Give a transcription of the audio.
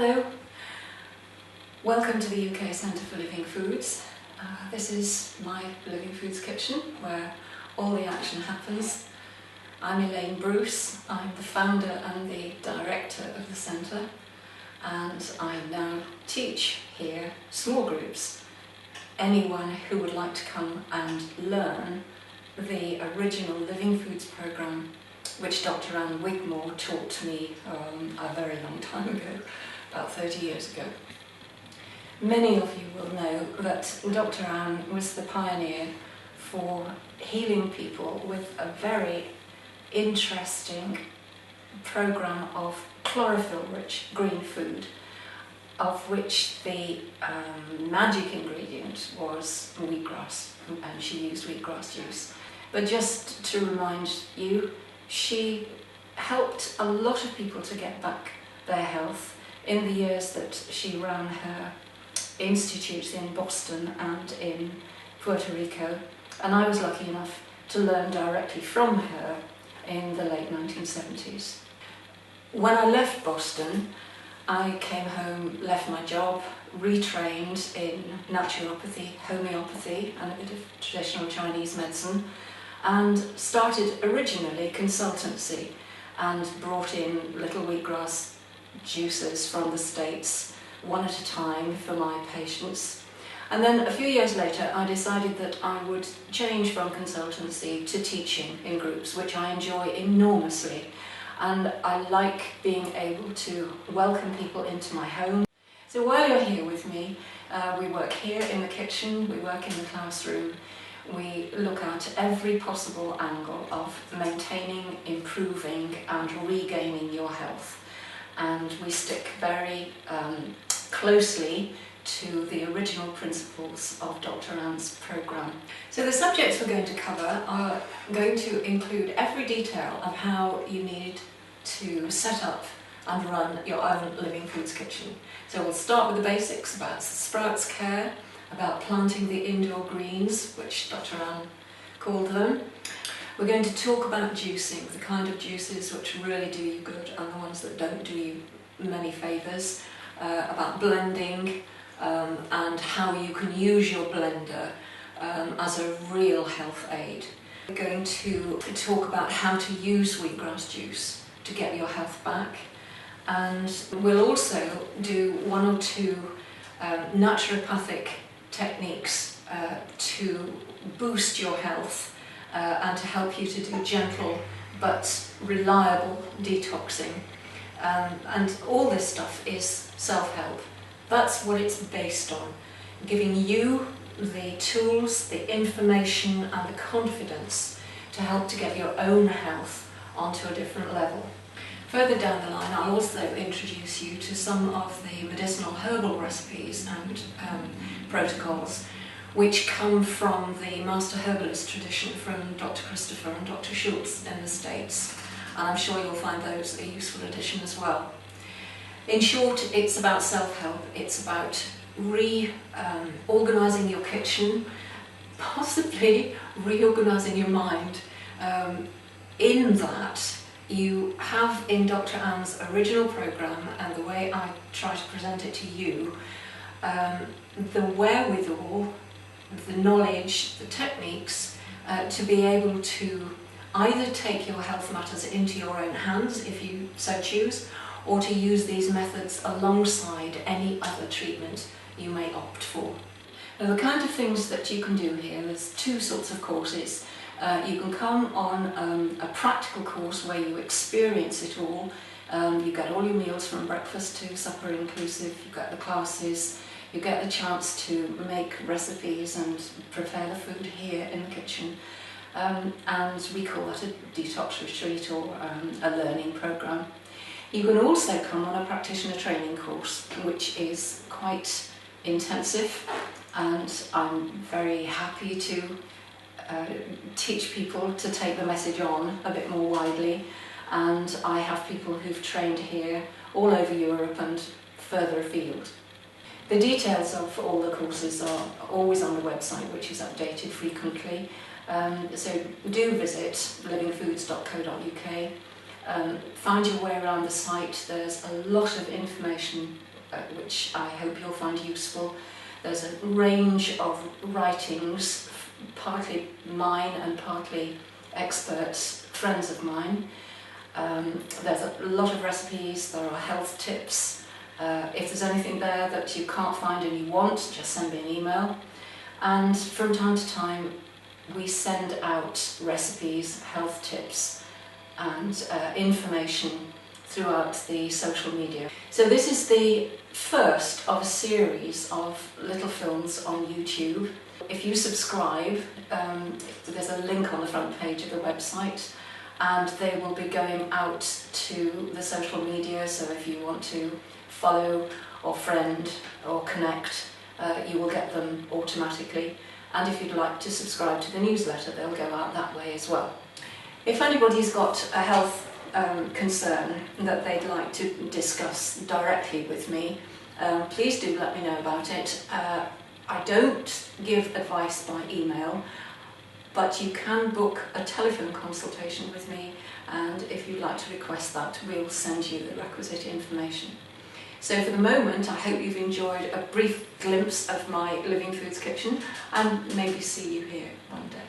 Hello, welcome to the UK Centre for Living Foods. This is my Living Foods kitchen where all the action happens. I'm Elaine Bruce, I'm the founder and the director of the centre, and I now teach here small groups. Anyone who would like to come and learn the original Living Foods programme which Dr. Anne Wigmore taught to me a very long time ago, about 30 years ago. Many of you will know that Dr. Anne was the pioneer for healing people with a very interesting programme of chlorophyll-rich green food, of which the magic ingredient was wheatgrass, and she used wheatgrass juice. But just to remind you, she helped a lot of people to get back their health in the years that she ran her institutes in Boston and in Puerto Rico, and I was lucky enough to learn directly from her in the late 1970s. When I left Boston, I came home, left my job, retrained in naturopathy, homeopathy and a bit of traditional Chinese medicine, and started originally consultancy and brought in little wheatgrass juices from the States one at a time for my patients. And then a few years later I decided that I would change from consultancy to teaching in groups, which I enjoy enormously, and I like being able to welcome people into my home. So while you're here with me, we work here in the kitchen, we work in the classroom. We look at every possible angle of maintaining, improving and regaining your health, and we stick very closely to the original principles of Dr. Anne's programme. So the subjects we're going to cover are going to include every detail of how you need to set up and run your own Living Foods kitchen. So we'll start with the basics about sprouts care, about planting the indoor greens, which Dr. Anne called them. We're going to talk about juicing, the kind of juices which really do you good and the ones that don't do you many favours, about blending and how you can use your blender as a real health aid. We're going to talk about how to use wheatgrass juice to get your health back, and we'll also do one or two naturopathic techniques to boost your health and to help you to do gentle but reliable detoxing. And all this stuff is self-help. That's what it's based on, giving you the tools, the information and the confidence to help to get your own health onto a different level. Further down the line, I'll also introduce you to some of the medicinal herbal recipes and protocols which come from the master herbalist tradition from Dr. Christopher and Dr. Schultz in the States, and I'm sure you'll find those a useful addition as well. In short, it's about self-help, it's about reorganising your kitchen, possibly reorganising your mind, in that you have in Dr. Anne's original programme and the way I try to present it to you, the wherewithal, the knowledge, the techniques to be able to either take your health matters into your own hands if you so choose, or to use these methods alongside any other treatment you may opt for. Now, the kind of things that you can do here, there's two sorts of courses. You can come on a practical course where you experience it all. You get all your meals from breakfast to supper inclusive, you get the classes, you get the chance to make recipes and prepare the food here in the kitchen. And we call that a detox retreat or a learning programme. You can also come on a practitioner training course, which is quite intensive, and I'm very happy to teach people to take the message on a bit more widely, and I have people who've trained here all over Europe and further afield. The details of all the courses are always on the website, which is updated frequently, so do visit livingfoods.co.uk. Find your way around the site. There's a lot of information which I hope you'll find useful. There's a range of writings, partly mine and partly experts, friends of mine. There's a lot of recipes, there are health tips. If there's anything there that you can't find and you want, just send me an email. And from time to time we send out recipes, health tips and information throughout the social media. So this is the first of a series of little films on YouTube. If you subscribe, there's a link on the front page of the website, and they will be going out to the social media, so if you want to follow or friend or connect, you will get them automatically. And if you'd like to subscribe to the newsletter, they'll go out that way as well. If anybody's got a health concern that they'd like to discuss directly with me, please do let me know about it. I don't give advice by email, but you can book a telephone consultation with me, and if you'd like to request that, we'll send you the requisite information. So for the moment, I hope you've enjoyed a brief glimpse of my Living Foods kitchen, and maybe see you here one day.